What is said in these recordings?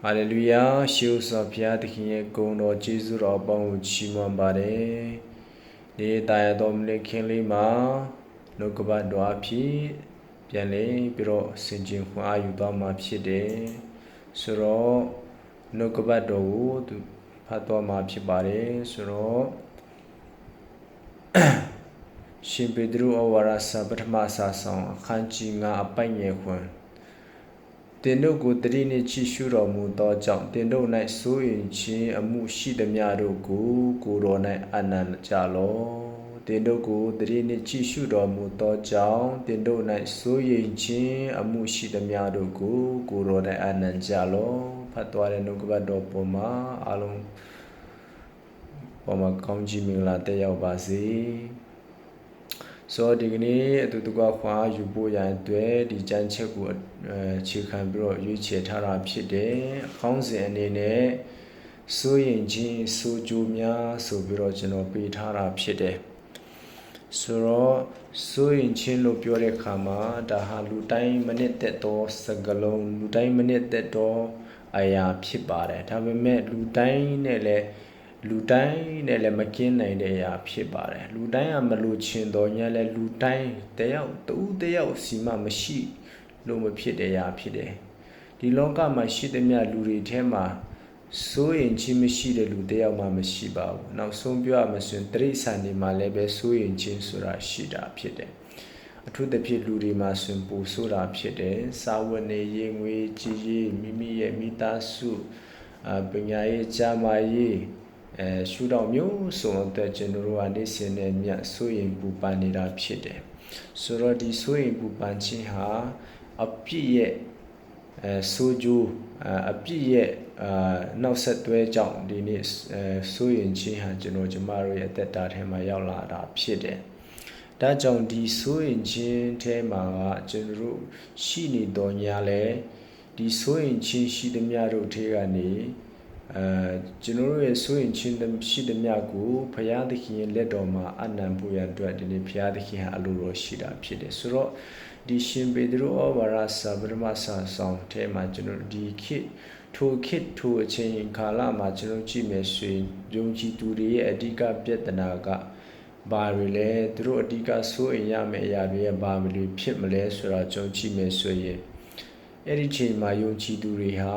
ဟာလေလုယာရှေးဥစွာဘုရားသခင်ရဲ့ဂုဏ်တော်ကျေးဇူးတော်အပေါင်းကိုချီးမွမ်းပါတယ်ဒီတရားတော်မူတဲ့ခင်လေးမှာနှုတ်ကပတ်တော်အဖြစ်ပြန်လည်ပြီးတော့ဆင်ခြင်ခွင့်အားယူသွားမှာဖြစ်တယ်ဆိုတော့နှုတ်ကပတ်တော်ကိုသူဖတ်သွားမှာဖြစ်ပါတယ်ဆိုတော့ရှင်ပေတရုဩဝါဒစာပထမစာဆောင်အခန်းကြီး9အပိုင်ငယ်ခွင်တင်တို့ကိုတတိနှင့်ချီရှုတော်မူသောကြောင့်တင်တို့၌စိုးရင်ခြင်းအမှုရှိသမျှတို့ကိုတော်၌အနန္တကြလောတင်တို့ကိုတတိနှင့်ချီရှုတော်မူသောကြောင့်တင်တို့၌စိုးရင်ခြင်းအမှုရှိသမျှတို့ကိုတော်၌အနန္တကြလောဖတ်သွားတဲ့နှုတ်ကပတ်တော်ပေါ်မှာအားလုံးပေါ်မှာကောင်းကြီးမင်္ဂလာတက်ရောက်ပါစေဆိုဒီကနေ့အတူတကွခွာယူဖို့ရန်အတွက်ဒီကြမ်းချက်ကိုခြေခံပြီးတော့ရွေးချယ်ထားတာဖြစ်တယ်အကောင်းစဉ်အနေနဲ့စိုးရင်ချင်းစိုးကြိုးများဆိုပြီးတော့ကျွန်တော်ပေးထားတာဖြစ်တယ်ဆိုတော့စိုးရင်ချင်းလို့ပြောတဲ့အခါမှာဒါဟာလူတိုင်းမနစ်သက်သောစကားလုံးလူတိုင်းမနစ်သက်သောအရာဖြစ်ပါတယ်ဒါပေမဲ့လူတိုင်းနဲ့လည်းမကင်းနိုင်တဲ့အရာဖြစ်ပါတယ်လူတိုင်းကမလို့ချင်တော်ညာလဲလူတိုင်းတယောက်စီမှမရှိလို့မဖြစ်တဲ့အရာဖြစ်တယ်ဒီလောကမှာရှိသမျှလူတွေထဲမှာစိုးရင်ချင်းမရှိတဲ့လူတယောက်မှမရှိပါဘူးနောက်ဆုံးပြောရမယ်ဆိုရင်တိရစ္ဆာန်တွေမှာလည်းပဲစိုးရင်ချင်းဆိုတာရှိတာဖြစ်တယ်အထူးသဖြင့်လူတွေမှာဆိုရင်ပိုဆိုတာဖြစ်တယ်စာဝတ်နေရေးငွေကြီးရေးမိမိရဲ့မိသားစုပညာရေးကျန်းမာရေးရှုထောင့်မျိုးစုံအတွက်ကျွန်တော်တို့ကနေ့စဉ်နဲ့မြတ်စိုးရင်ပူပန်နေတာဖြစ်တယ်ဆိုတော့ဒီစိုးရင်ပူပန်ခြင်းဟာအပြည့်ရဲ့စိုးကြိုးအပြည့်ရဲ့နောက်ဆက်တွဲကြောင့်ဒီနေ့စိုးရင်ခြင်းဟာကျမတို့ရဲ့အသက်တာထဲမှာရောက်လာတာဖြစ်တယ်ဒါကြောင့်ဒီစိုးရင်ခြင်းထဲမှာကကျွန်တော်တို့ရှိနေတော်ညာလဲဒီစိုးရင်ခြင်းရှိသမျှတို့ထဲကနေကျွန်တော်တို့ရဲ့စိုးရင်ချင်းရှိသမျှကိုဘုရားသခင်ရဲ့လက်တော်မှာအနံ့ဖို့ရအတွက်ဒီနေ့ဘုရားသခင်ဟာအလိုတော်ရှိတာဖြစ်တယ်ဆိုတော့ဒီရှင်ပေတရုဩဝါဒစာပထမစာဆောင်ထဲမှာကျွန်တော်ဒီထိုအချိန်ကာလမှာကျွန်တော်ကြည့်မယ်ဆိုရင်ယုံကြည်သူတွေရဲ့အဓိကပြဿနာကဘာတွေလဲသူတို့အဓိကစိုးရင်ရမယ့်အရာတွေဘာတွေဖြစ်မလဲဆိုတာကျွန်တော်ကြည့်မယ်ဆိုရင်အဲ့ဒီချိန်မှာယုံကြည်သူတွေဟာ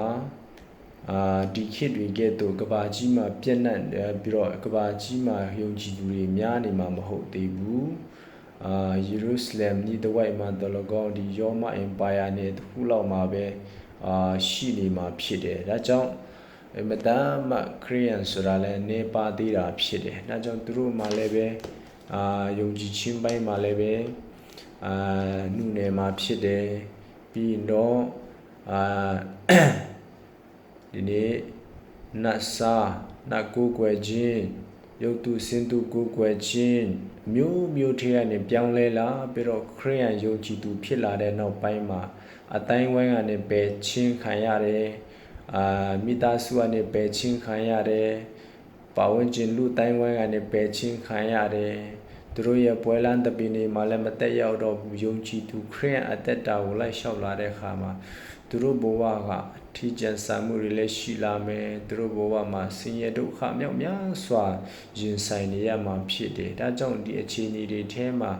ဒီခေတ်တွေကဲ့သို့ကဘာကြီးမှာပြန့်နှံ့ပြီးတော့ကဘာကြီးမှာယုံကြည်သူတွေများနေမှာမဟုတ်သေးဘူးယေရုရှလင်ဤတဝိုက်မှာတလကောဒီရောမအင်ပါယာနဲ့တခုလောက်မှာပဲရှိနေမှာဖြစ်တယ်ဒါကြောင့်မတမ်းမခရိယန်ဆိုတာလည်းနေပါသေးတာဖြစ်တယ်ဒါကြောင့်သူတို့မှလည်းပဲယုံကြည်ခြင်းပိုင်းမှာလည်းပဲနုနယ်မှာဖြစ်တယ်ပြီးတော့ဒီနေ့နတ်ကိုးကွယ်ခြင်းယုတ်တုစင်တုကိုးကွယ်ခြင်းမျိုးထဲကနေပြောင်းလဲလာပြီးတော့ခရိယန်ယုံကြည်သူဖြစ်လာတဲ့နောက်ပိုင်းမှာအတိုင်းဝိုင်းကနေပယ်ချင်းခံရတယ်မိသားစုကနေပယ်ချင်းခံရတယ်ပါဝင်ခြင်းလူတိုင်းဝိုင်းကနေပယ်ချင်းခံရတယ်သူတို့ရဲ့ပွဲလန်းတပင်းတွေမှာလည်းမတက်ရောက်တော့ဘူးယုံကြည်သူခရိယန်အသက်တာကိုလိုက်လျှောက်လာတဲ့အခါမှာသူတို့ဘဝကထီကျန်ဆာမှုတွေလည်းရှိလာမယ်သူတို့ဘဝမှာဆင်းရဲဒုက္ခမြောက်များစွာရင်ဆိုင်နေရမှာဖြစ်တယ်ဒါကြောင့်ဒီအခြေအနေတွေထဲမှာ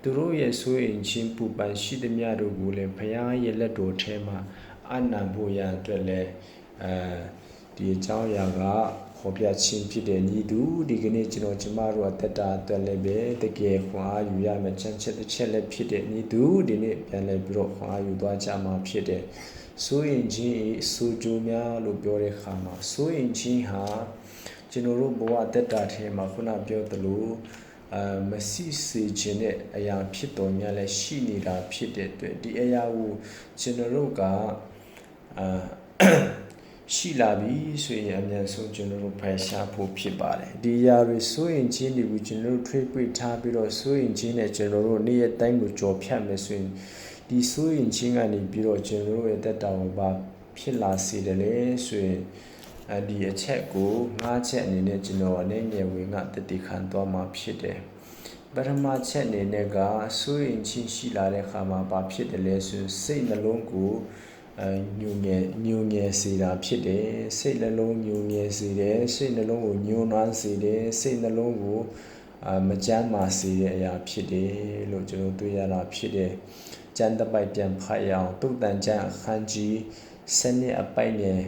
သူတို့ရဲ့စိုးရင်ချင်းပူပန်ရှိသမျှတို့ကိုလည်းဘုရားရဲ့လက်တော်ထဲမှာအနံ့ဖို့ရအတွက်လည်းဒီအကြောင်းအရာကဟောပြခြင်းဖြစ်တဲ့ညီသူဒီကနေ့ကျမတို့အသက်တာအတွက်လည်းပဲတကယ်ခွန်အားယူရမယ်ချမ်းချက်တစ်ချက်လည်းဖြစ်တဲ့ညီသူဒီနေ့ပြန်လဲပြီးတော့ခွန်အားယူသွားကြမှာဖြစ်တယ်စိုးရင်ချင်းစိုးကြိုးများလို့ပြောတဲ့အခါမှာစိုးရင်ချင်းဟာကျွန်တော်တို့ဘဝတက်တာထဲမှာခုနပြောသလိုမစီစေခြင်းတဲ့အရာဖြစ်တော်များလဲရှိနေတာဖြစ်တဲ့အတွက်ဒီအရာကိုကျွန်တော်တို့ကရှိလာပြီဆိုရင်အများဆုံးကျွန်တော်တို့ဖယ်ရှားဖို့ဖြစ်ပါတယ်ဒီအရာတွေစိုးရင်ချင်းတွေကိုကျွန်တော်တို့ထွေးပွေထားပြီးတော့စိုးရင်ချင်းနဲ့ကျွန်တော်တို့နေ့ရက်တိုင်းကိုကြော်ဖြတ်မယ်ဆိုရင်ဒီစိုးရင်ချင်းကနေပြီးတော့ကျွန်တော်တို့ရဲ့တက်တာကိုပါဖြစ်လာစေတယ်လေဆိုရင်ဒီအချက်ကို5ချက်အနေနဲ့ကျွန်တော်အနေနဲ့ဝင်ကတည်ခံသွားမှာဖြစ်တယ်ပထမချက်အနေနဲ့ကစိုးရင်ချင်းရှိလာတဲ့အခါမှာဘာဖြစ်တယ်လဲဆိုရင်စိတ်နှလုံးကို ညူငယ်စေတာဖြစ်တယ်စိတ်နှလုံးညူငယ်စေတယ်စိတ်နှလုံးကိုညှိုးနွမ်းစေတယ်စိတ်နှလုံးကိုမကြမ်းမာစေတဲ့အရာဖြစ်တယ်လို့ကျွန်တော်တွေ့ရတာဖြစ်တယ်ကျမ်းတစ်ပိုက်ပြန်ဖတ်ရအောင်တုတ်တန်ကျမ်းအခန်းကြီး7အပိုက်နဲ့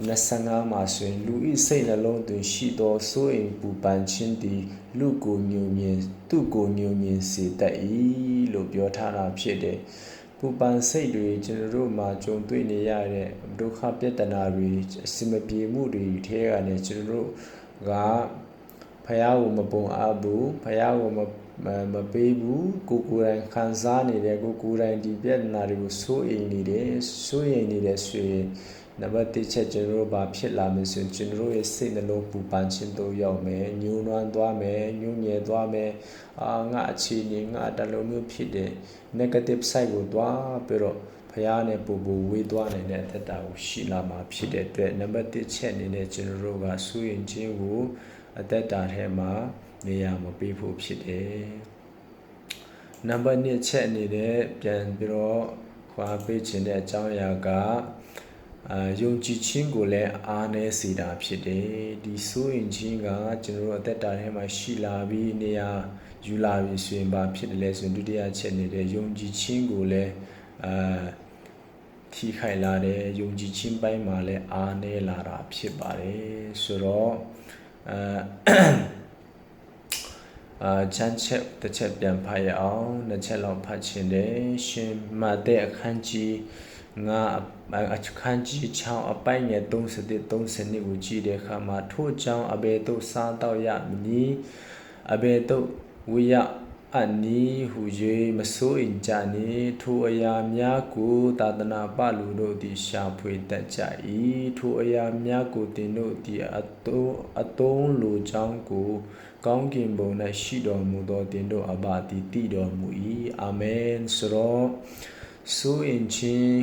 25မှာဆိုရင်လူဤစိတ်နှလုံးတွင်ရှိသောစိုးရိမ်ပူပန်ခြင်းသည်သူ့ကိုညှို့ငြင်စေတတ်၏လို့ပြောထားတာဖြစ်တယ်ပူပန်စိတ်တွေကျွန်တော်တို့မှာကြုံတွေ့နေရတဲ့ဒုက္ခပြဿနာတွေအစမပြေမှုတွေထဲကနေကျွန်တော်တို့ကဖယားကိုမပုံအားဘူးဖယားကိုမပေးဘူးကိုယ်တိုင်ခံစားနေတယ်ကိုယ်တိုင်ဒီပြဿနာတွေကိုစိုးရိမ်နေတယ်ဆိုရင်နံပါတ်1ချက်ကျွန်တော်တို့ဘာဖြစ်လာမလဲဆိုရင်ကျွန်တော်တို့ရဲ့စိတ်နှလုံးပူပန်ခြင်းတို့ရောက်မယ်ညှိုးနွမ်းသွားမယ်ညှို့ငယ်သွားမယ်ငါအခြေအနေငါတလုံးမျိုးဖြစ်တယ် negative side ကိုသွားပြီးတော့ဖယားနဲ့ပူဝေးသွားနိုင်တဲ့အသက်တာကိုရှိလာမှာဖြစ်တဲ့အတွက်နံပါတ်1ချက်အနေနဲ့ကျွန်တော်တို့ကစိုးရင်ခြင်းကိုအသက်တာထဲမှာနေရာမပေးဖို့ဖြစ်တယ်နံပါတ်2ချက်အနေနဲ့ပြန်ပြီးတော့ခွာပေးခြင်းတဲ့အကြောင်းအရာကယုံကြည်ခြင်းကိုလည်းအားနည်းစေတာဖြစ်တယ်ဒီစိုးရင်ခြင်းကကျွန်တော်တို့အသက်တာထဲမှာရှိလာပြီးနေရာယူလာပြီးဆိုရင်ဘာဖြစ်တယ်လဲဆိုရင်ဒုတိယချက်နေတဲ့ယုံကြည်ခြင်းကိုလည်းထိခိုက်လာတယ်ယုံကြည်ခြင်းပိုင်းမှာလည်းအားနည်းလာတာဖြစ်ပါတယ်ဆိုတော့ချမ်းချက်တစ်ချက်ပြန်ဖတ်ရအောင်နှစ်ချက်လောက်ဖတ်ခြင်းတယ်ရှင်မတဲ့အခန်းကြီးအခန်းကြီး6အပိုင်းငယ်31-32ကိုကြည့်တဲ့အခါမှာထို့ကြောင့်အဘယ်သို့စားတော့ရမည်အဘယ်သို့ဝိယအနီဟု၍မစိုးရင်ကြနှင့်ထိုအရာများကိုသာသနာပလူတို့သည်ရှာဖွေတတ်ကြ၏ထိုအရာများကိုသင်တို့သည်အတုံးလိုကြောင်းကိုကောင်းကင်ဘုံ၌ရှိတော်မူသောသင်တို့အဘသည်တည်တော်မူ၏အာမင်ဆိုတော့စိုးရင်ချင်း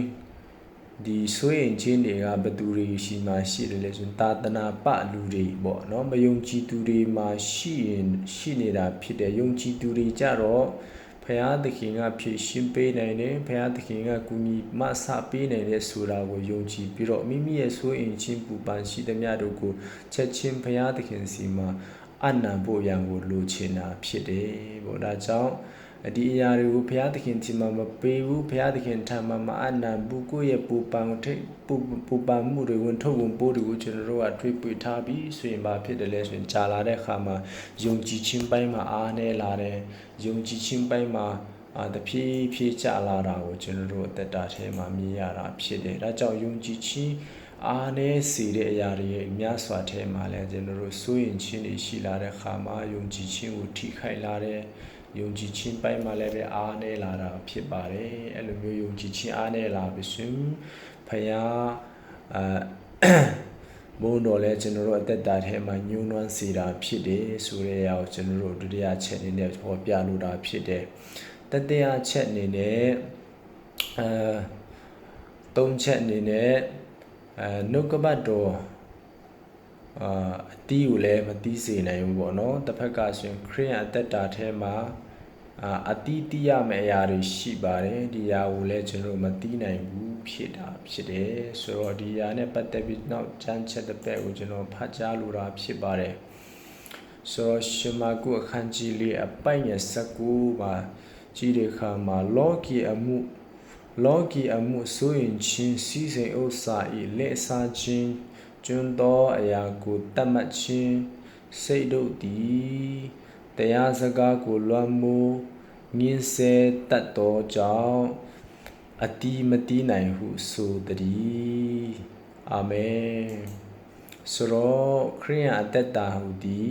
ဒီစိုးရင်ချင်းတွေကဘသူတွေရှိမှရှိတယ်လဲဆိုသာသနာပလူတွေပေါ့နော်မယုံကြည်သူတွေမှာရှိနေတာဖြစ်တယ်ယုံကြည်သူတွေကြတော့ဖယားသခင်ကဖြည့်ရှင်းပေးနိုင်တယ်ဖယားသခင်ကကူညီမဆပေးနိုင်တယ်ဆိုတာကိုယုံကြည်ပြီးတော့မိမိရဲ့စိုးရင်ချင်းပူပန်ရှိသမျှတို့ကိုချက်ချင်းဖယားသခင်စီမှာအနံဖို့ရန်ကိုလိုချင်တာဖြစ်တယ်ပေါ့ဒါကြောင့်ဒီအရာတွေကိုဘုရားသခင်ဒီမှာမပေးဘူးဘုရားသခင်ထံမှာမအနံဘူးကိုယ့်ရဲ့ပူပန်မှုတွေဝင်ထုတ်ဝင်ပိုးတွေကိုကျွန်တော်တို့ကတွေးပွေထားပြီးဆိုရင်ဘာဖြစ်တယ်လဲဆိုရင်ကြာလာတဲ့အခါမှာယုံကြည်ခြင်းပိုင်းမှာအားနည်းလာတယ်ယုံကြည်ခြင်းပိုင်းမှာတဖြည်းဖြည်းကြာလာတာကိုကျွန်တော်တို့အသက်တာထဲမှာမြင်ရတာဖြစ်တယ်ဒါကြောင့်ယုံကြည်ခြင်းအားနည်းစေတဲ့အရာတွေအများစွာထဲမှာလည်းကျွန်တော်တို့စိုးရင်ခြင်းတွေရှိလာတဲ့အခါမှာယုံကြည်ခြင်းကိုထိခိုက်လာတဲ့ယုံကြည်ခြင်းပိုင်းမှာလည်းပဲအားနည်းလာတာဖြစ်ပါတယ်အဲ့လိုမျိုးယုံကြည်ခြင်းအားနည်းလာပြီဆိုရင်ဖယားဘုံတော်လည်းကျွန်တော်တို့အသက်တာထဲမှာညှိုးနွမ်းစေတာဖြစ်တယ်ဆိုတဲ့အရာကိုကျွန်တော်တို့ဒုတိယချက်အနေနဲ့ဟောပြလိုတာဖြစ်တယ်တတိယချက်အနေနဲ့သုံးချက်အနေနဲ့နှုတ်ကပတ်တော်အတီးကိုလည်းမတီးစေနိုင်ဘူးပေါ့နော်တစ်ဖက်ကဆိုရင်ခရစ်ယာန်အသက်တာထဲမှာအတီးတီးရမယ့်အရာတွေရှိပါတယ်ဒီအရာကိုလည်းကျွန်တော်မတီးနိုင်ဘူးဖြစ်တယ်ဆိုတော့ဒီအရာနဲ့ပတ်သက်ပြီးနောက်ကျမ်းချက်တစ်ပတ်ကိုကျွန်တော်ဖတ်ကြားလိုတာဖြစ်ပါတယ်ဆိုတော့ရှမာကုအခန်းကြီး၄အပိုင်ငယ်19မှာကြည့်တဲ့အခါမှာလောကီအမှုဆိုရင်ချင်းစီစဉ်ဥစ္စာဤလက်စားခြင်းကျွန်းသောအရာကိုတတ်မှတ်ခြင်းစိတ်တို့သည်တရားစကားကိုလွှမ်းမိုးငင်းဆဲတတ်သောကြောင့်အတီးမတီးနိုင်ဟုဆိုသည်အာမင်ဆိုတော့ခရိယန်အသက်တာဟူသည်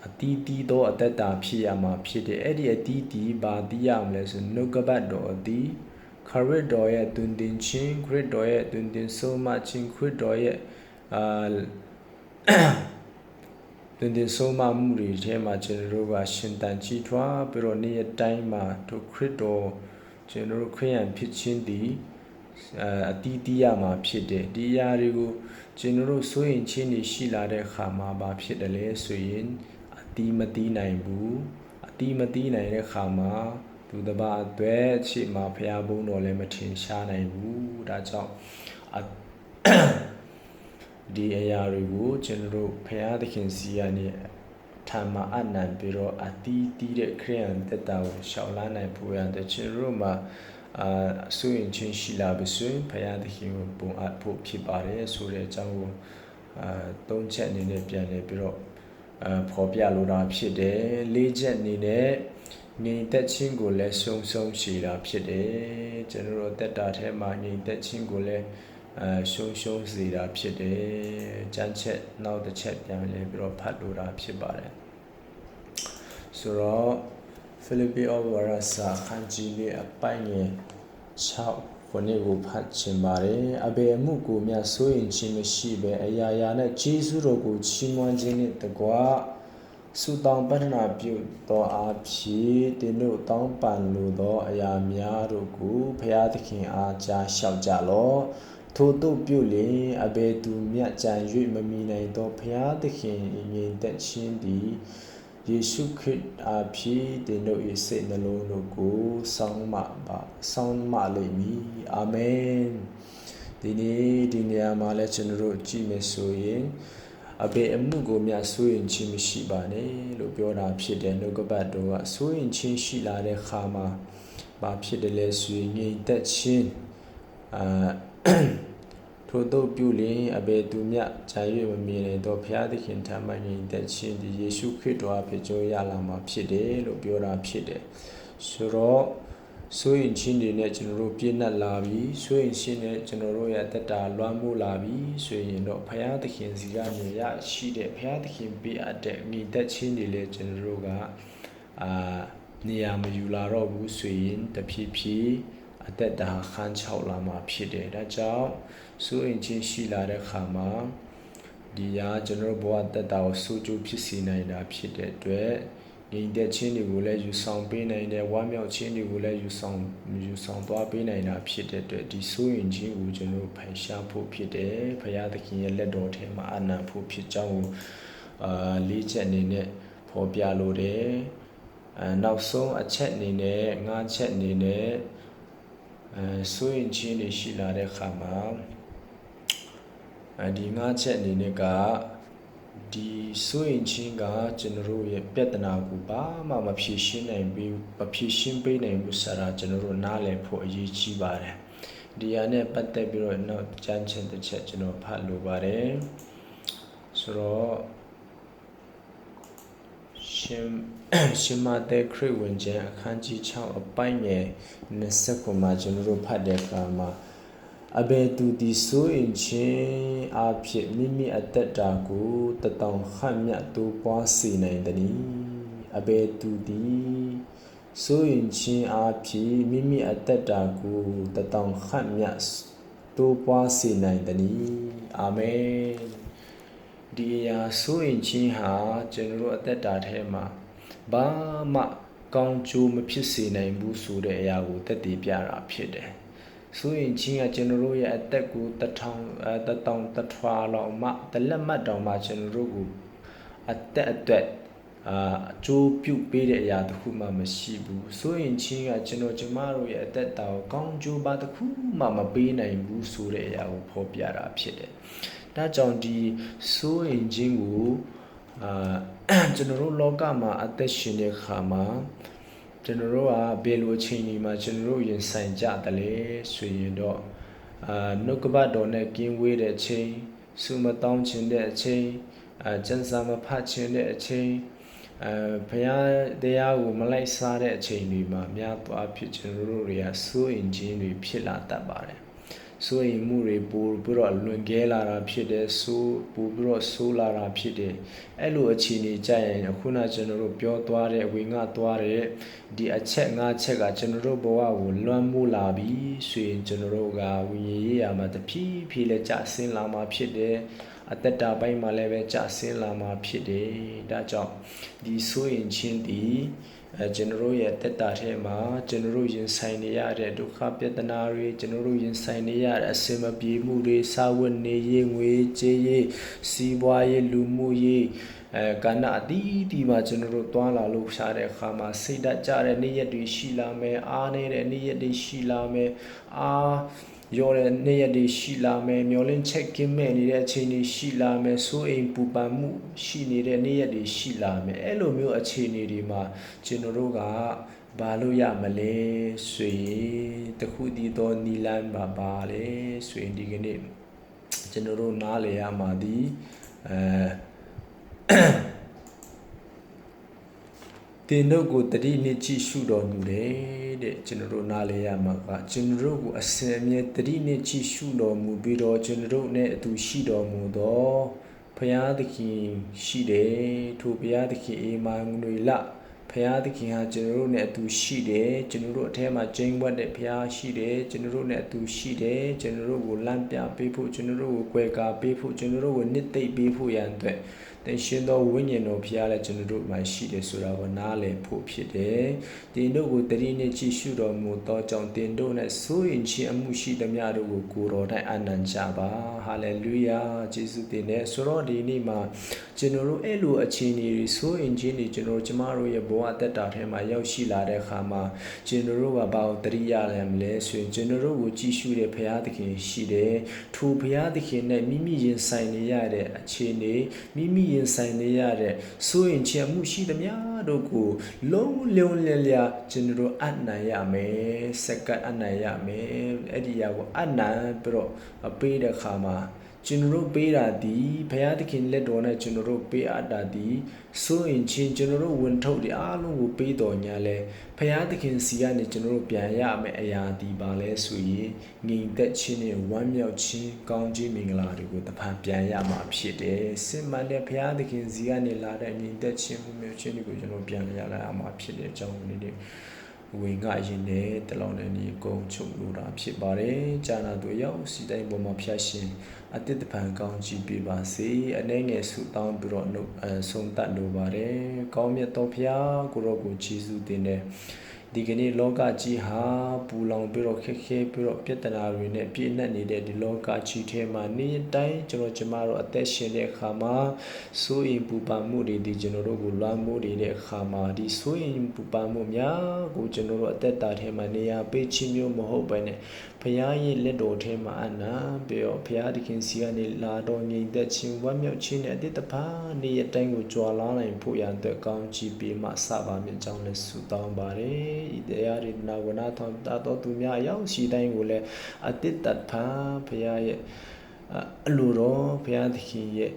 အတီးတီးသောအသက်တာဖြစ်ရမှာဖြစ်တယ်အဲ့ဒီအတီးတီးဘာတီးရမလဲဆိုနှုတ်ကပတ်တော်အတီးခရစ်တော်ရဲ့တွင်တင်ခြင်းခရစ်တော်ရဲ့တွင်တင်ဆုံးမခြင်းခရစ်တော်ရဲ့တွင်တင်ဆုံးမမှုတွေထဲမှာကျွန်တော်တို့ကရှင်သန်ကြီးထွားပြီးတော့နေ့ရက်တိုင်းမှာတို့ခရစ်တော်ကျွန်တော်တို့ခရိယန်ဖြစ်ခြင်းဒီအတီးတီးရမှာဖြစ်တယ်ဒီအရာတွေကိုကျွန်တော်တို့စိုးရင်ချင်းတွေရှိလာတဲ့အခါမှာဘာဖြစ်တယ်လဲဆိုရင်အတီးမတီးနိုင်ဘူးအတီးမတီးနိုင်တဲ့အခါမှာ သူတပါအတွက်ရှေ့မှာဖျားဘုံတော်လည်းမထင်ရှားနိုင်ဘူးဒါကြောင့်ဒီအရာတွေကိုကျွန်တော်တို့ဖျားသခင်စီကနေထမ်းမှာအနံပြီးတော့အတီးတီးတဲ့ခရိယန်တက်တာကိုရှောင်လန်းနိုင်ဖို့ရတယ်ကျွန်တော်တို့မှာဆိုရင်ချင်းရှိလာပြီဆိုရင်ဖျားသခင်ကိုပုံအပ်ဖို့ဖြစ်ပါတယ်ဆိုတဲ့အကြောင်းကိုသုံးချက်အနေနဲ့ပြန်လည်ပြီးတော့ဖော်ပြလိုတာဖြစ်တယ်လေးချက်အနေနဲ့ငြိမ်သက်ခြင်းကိုလည်းဆုံးရှည်တာဖြစ်တယ်ကျွန်တော်တို့တက်တာထဲမှာငြိမ်သက်ခြင်းကိုလည်းရှုံးစေတာဖြစ်တယ်ကြမ်းချက်နောက်တစ်ချက်ပြန်လည်ပြီးတော့ဖတ်လိုတာဖြစ်ပါတယ်ဆိုတော့ဖိလိပ္ပိဩဝါဒစာခန်းကြီးလေးအပိုင်းငယ်6ခုနှစ်ကိုဖတ်ချင်ပါတယ်အဘယ်မှုကိုမြတ်ဆိုရင်ခြင်းမရှိပဲအရာရာနဲ့ဂျေဇုတော်ကိုချီးမွမ်းခြင်းနဲ့တကွာဆုတောင်းပတ္ထနာပြုသောအားဖြင့်တင်းတို့တောင်းပန်လိုသောအရာများတို့ကိုဘုရားသခင်အားကြားလျှောက်ကြလော့ထို့သို့ပြုလျင်အဘယ်သူမြတ်ကြံ၍မမီနိုင်သောဘုရားသခင်ငြိမ်သက်ခြင်းသည်ယေရှုခရစ်အားဖြင့်တင်းတို့၏စိတ်နှလုံးတို့ကိုဆောင်းမလိမ့်မည်အာမင်ဒီနေ့ဒီနေရာမှာလည်းကျွန်တော်တို့ကြည့်မယ်ဆိုရင်အဘယ်အမှုကိုမြတ်ဆိုရင်ချင်းမရှိပါနဲ့လို့ပြောတာဖြစ်တယ်နှုတ်ကပတ်တော်ကဆိုရင်ချင်းရှိလာတဲ့ခါမှာဘာဖြစ်တယ်လဲဆိုရင်ငြိမ်သက်ခြင်းထို့သောပြုလျင်အဘယ်သူမြတ်ဂျာ၍မမြင်နိုင်သောဘုရားသခင်ထံမှငြိမ်သက်ခြင်းဒီယေရှုခရစ်တော်အဖြစ်ကြိုးရလာမှာဖြစ်တယ်လို့ပြောတာဖြစ်တယ်ဆိုတော့ဆိုရင်ချင်းတွေနဲ့ကျွန်တော်တို့ပြည့်နှက်လာပြီဆိုရင်ချင်းနဲ့ကျွန်တော်တို့ရဲ့တက်တာလွှမ်းမိုးလာပြီဆိုရင်တော့ဘုရားသခင်စီကနေရရှိတဲ့ဘုရားသခင်ပေးအပ်တဲ့ငြိမ်သက်ခြင်းတွေလည်းကျွန်တော်တို့ကနေရာမယူလာတော့ဘူးဆိုရင်တဖြည်းဖြည်းအသက်တာခန်းချောက်လာမှာဖြစ်တယ်ဒါကြောင့်ဆိုရင်ချင်းရှိလာတဲ့ခါမှာဒီရာကျွန်တော်ဘဝတက်တာကိုစိုးကျိုးဖြစ်စေနိုင်တာဖြစ်တဲ့အတွက်ငြိမ်သက်ခြင်းတွေကိုလည်းယူဆောင်ပေးနိုင်တယ်ဝမ်းမြောက်ခြင်းတွေကိုလည်းယူဆောင်သွားပေးနိုင်တာဖြစ်တဲ့အတွက်ဒီဆိုရင်ချင်းကိုကျွန်တော်ဖန်ရှားဖို့ဖြစ်တယ်ဘုရားသခင်ရဲ့လက်တော်ထဲမှာအနံ့ဖို့ဖြစ်ကြောင်းကိုလေးချက်အနေနဲ့ဖော်ပြလိုတယ်နောက်ဆုံးအချက်အနေနဲ့5ချက်အနေနဲ့ဆိုရင်ချင်းတွေရှိလာတဲ့ခါမှာဒီ5ချက်အနေနဲ့ကဒီဆိုရင်ချင်းကကျွန်တော်တို့ရဲ့ပြဿနာကိုဘာမှမဖြေရှင်းနိုင်ဘူးဆိုတာကျွန်တော်တို့နားလည်ဖို့အရေးကြီးပါတယ်ဒီဟာနဲ့ပတ်သက်ပြီးတော့နောက်ကြမ်းချင်တစ်ချက်ကျွန်တော်ဖတ်လိုပါတယ်ဆိုတော့ရှင်မာသဲခရစ်ဝင်ကျမ်းအခန်းကြီး6အပိုင်းငယ်29မှာကျွန်တော်တို့ဖတ်တဲ့အခါမှာအဘယ်သူဒီဆိုရင်ချင်းအဖြစ်မိမိအသက်တာကိုတတောင်ခန့်မြတ်တိုးပွားစေနိုင်သည်အဘယ်သူဒီဆိုရင်ချင်းအဖြစ်မိမိအသက်တာကိုတတောင်ခန့်မြတ်တိုးပွားစေနိုင်သည်အာမင်ဒီအရာဆိုရင်ချင်းဟာကျွန်တော်တို့အသက်တာထဲမှာဘာမှကောင်းကျိုးမဖြစ်စေနိုင်ဘူးဆိုတဲ့အရာကိုသက်သေပြတာဖြစ်တယ်ဆိုရင်ချင်းကကျွန်တော်တို့ရဲ့အသက်ကိုတထောင်လောက်မှတလက်မှတ်တောင်မှကျွန်တော်တို့ကိုအသက်အတွက်အကျိုးပြုပေးတဲ့အရာတစ်ခုမှမရှိဘူးဆိုရင်ချင်းကကျွန်တော်ကျမတို့ရဲ့အသက်တာကိုကောင်းကျိုးပါတစ်ခုမှမပေးနိုင်ဘူးဆိုတဲ့အရာကိုဖော်ပြတာဖြစ်တယ်ဒါကြောင့်ဒီဆိုရင်ချင်းကိုကျွန်တော်တို့လောကမှာအသက်ရှင်တဲ့ခါမှာကျွန်တော်တို့ကဘယ်လိုအချိန်ဒီမှာကျွန်တော်တို့ရင်ဆိုင်ကြတယ်လဲဆိုရင်တော့နှုတ်ကပတ်တော်နဲ့ကင်းဝေးတဲ့အချိန်စုမတောင်းခြင်းတဲ့အချိန်ကျမ်းစာမဖတ်ခြင်းတဲ့အချိန်ဘုရားတရားကိုမလိုက်စားတဲ့အချိန်တွေမှာများသွားဖြစ်ကျွန်တော်တို့တွေကစိုးရင်ခြင်းတွေဖြစ်လာတတ်ပါတယ်စိုးရင်မှုတွေပိုပြီးတော့လွန်ကဲလာတာဖြစ်တယ်ပိုပြီးတော့ဆိုးလာတာဖြစ်တယ်အဲ့လိုအခြေအနေကြရင်အခုနကျွန်တော်တို့ပြောသွားတဲ့ဝေငှသွားတဲ့ဒီအချက်5ချက်ကကျွန်တော်တို့ဘဝကိုလွှမ်းမိုးလာပြီဆိုရင်ကျွန်တော်တို့ကဝိညာဉ်ရေးရာမှာတဖြည်းဖြည်းလေးကျဆင်းလာမှာဖြစ်တယ်အတ္တတာပိုင်းမှာလည်းပဲကျဆင်းလာမှာဖြစ်တယ်ဒါကြောင့်ဒီဆိုရင်ချင်းဒီ ကျွန်တော်တို့ရဲ့တက်တာထဲမှာကျွန်တော်တို့ရင်ဆိုင်နေရတဲ့ဒုက္ခပြဿနာတွေကျွန်တော်တို့ရင်ဆိုင်နေရတဲ့အစင်မပြေမှုတွေစာဝတ်နေရေးငွေကြေးရေးစီးပွားရေးလူမှုရေးကဏ္ဍအသီးသီးမှာကျွန်တော်တို့တွားလာလို့ရှာတဲ့အခါမှာစိတ်ဓာတ်ကြတဲ့နေ့ရက်တွေရှိလာမယ်အားနေတဲ့နေ့ရက်တွေရှိလာမယ်အားရောတဲ့နေ့ရက်တွေရှိလာမယ်မျောလင်းချက်ကင်းမဲ့နေတဲ့အချိန်တွေရှိလာမယ်စိုးအိမ်ပူပန်မှုရှိနေတဲ့နေ့ရက်တွေရှိလာမယ်အဲ့လိုမျိုးအခြေအနေတွေမှာကျွန်တော်တို့ကဘာလို့ရမလဲဆိုရင်တခုတည်းသောနီလန်းပါလေဆိုရင်ဒီကနေ့ကျွန်တော်တို့နားလည်ရမှာဒီတင်တို့ကိုတတိနှစ်ကြည့်ရှုတော်မူတယ်တဲ့ကျွန်တော်တို့နားလည်ရမှာကကျွန်တော်တို့ကိုအစင်အမြဲတတိနှစ်ကြည့်ရှုတော်မူပြီးတော့ကျွန်တော်တို့နဲ့အတူရှိတော်မူသောဘုရားသခင်ရှိတယ်ထိုဘုရားသခင်အေမာနွေလဘုရားသခင်ဟာကျွန်တော်တို့နဲ့အတူရှိတယ်ကျွန်တော်တို့အထဲမှာကျင်းဝတ်တဲ့ဘုရားရှိတယ်ကျွန်တော်တို့နဲ့အတူရှိတယ်ကျွန်တော်တို့ကိုလမ်းပြပေးဖို့ကျွန်တော်တို့ကိုကွယ်ကာပေးဖို့ကျွန်တော်တို့ကိုနှစ်သိမ့်ပေးဖို့ရန်အတွက်တင်ရှင်သောဝိညာဉ်တော်ဘုရားလည်းကျွန်တော်တို့မှာရှိတယ်ဆိုတာကိုနားလည်ဖို့ဖြစ်တယ်တင်တို့ကိုတတိနဲ့ကြည့်ရှုတော်မူသောကြောင့်တင်တို့နဲ့စိုးရင်ခြင်းအမှုရှိသမျှတို့ကိုကိုတော်တိုင်အနန္တကြပါဟာလေလုယာယေရှုတင်တဲ့ဆိုတော့ဒီနေ့မှာကျွန်တော်တို့အဲ့လိုအခြေအနေတွေစိုးရင်ခြင်းတွေကျွန်တော်ကျမတို့ရဲ့ဘဝတက်တာထဲမှာရောက်ရှိလာတဲ့အခါမှာကျွန်တော်တို့ကဘာကိုတတိရလဲမလဲဆိုရင်ကျွန်တော်တို့ကိုကြည့်ရှုတဲ့ဘုရားသခင်ရှိတယ်ထိုဘုရားသခင်နဲ့မိမိရင်ဆိုင်နေရတဲ့အခြေအနေမိမိရင်ဆိုင်နေရတဲ့စိုးရင်ခြင်းမှုရှိသမျှတို့ကိုလုံးလုံးလျလျကျွန်တော်တို့အနိုင်ရမယ်စက္ကန့်အနိုင်ရမယ်အဲ့ဒီအရာကိုအနိုင်ပြီးတော့ပေးတဲ့အခါမှာကျွန်တော်တို့ပေးတာဒီဘုရားသခင်လက်တော်နဲ့ကျွန်တော်တို့ပေးအပ်တာဒီစိုးရင်ချင်းကျွန်တော်တို့ဝင်ထုတ်ဒီအားလုံးကိုပေးတော်ညာလဲဘုရားသခင်စီကနေကျွန်တော်တို့ပြန်ရမယ်အရာဒီပါလဲဆိုရင်ငြိမ်သက်ခြင်းနဲ့ဝမ်းမြောက်ခြင်းကောင်းခြင်းမင်္ဂလာတွေကိုတဖန်ပြန်ရမှာဖြစ်တယ်စင်မှန်တဲ့ဘုရားသခင်စီကနေလာတဲ့ငြိမ်သက်ခြင်းမှုမျိုးခြင်းတွေကိုကျွန်တော်ပြန်ရလာမှာဖြစ်တဲ့အကြောင်းလေးဝင်ငါရင်နဲ့တလောင်းနဲ့ဒီကုန်းချုပ်လို့တာဖြစ်ပါတယ်ဂျာနာတို့ရောက်စီတိုင်းပေါ်မှာဖျက်ရှင်အတိတ်တပံကောင်းကြည့်ပေးပါစေအနေငယ်ဆုတောင်းပြီးတော့ဆုံးတတ်လိုပါတယ်ကောင်းမြတ်သောဖျားကိုရောကိုယေရှုတင်တဲ့ဒီကနေ့လောကကြီးဟာပူလောင်ပြီးတော့ခက်ခဲပြီးတော့ပြဿနာတွေနဲ့ပြည့်နှက်နေတဲ့ဒီလောကကြီးထဲမှာနေ့တိုင်းကျွန်တော်ကျမတို့အသက်ရှင်တဲ့အခါမှာစိုးရင်ပူပန်မှုတွေဒီကျွန်တော်တို့ကိုလွှမ်းမိုးနေတဲ့အခါမှာဒီစိုးရင်ပူပန်မှုများကိုကျွန်တော်တို့အသက်တာထဲမှာနေရာပေးခြင်းမျိုးမဟုတ်ဘဲနဲ့ဘုရားရဲ့လက်တော်ထဲမှာအနာပြီးတော့ဘုရားသခင်စီကနေလာတော်ငြိမ်သက်ခြင်းဝမ်းမြောက်ခြင်းနဲ့အတိတ်တပါနေ့ရက်တိုင်းကိုကြွာလာနိုင်ဖို့ရန်အတွက်ကောင်းချီးပေးမှစပါမြင့်ကြောင်းလည်းဆုတောင်းပါတယ်ဤတရားရနာဝနာထောင်တာတော်သူများရောက်ရှိတိုင်းကိုလည်းအတိတ်တပါဘုရားရဲ့အလိုတော်ဘုရားသခင်ရဲ့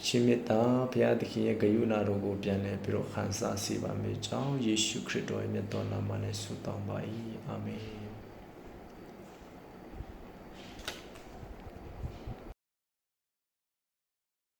ရှင်မေတ္တာဘုရားသခင်ရဲ့ဂရုဏာတော်ကိုပြန်လည်ပြီးတော့ခံစားစေပါမယ်ကြောင်းယေရှုခရစ်တော်ရဲ့မြတ်တော်နာမနဲ့ဆုတောင်းပါ၏အာမင်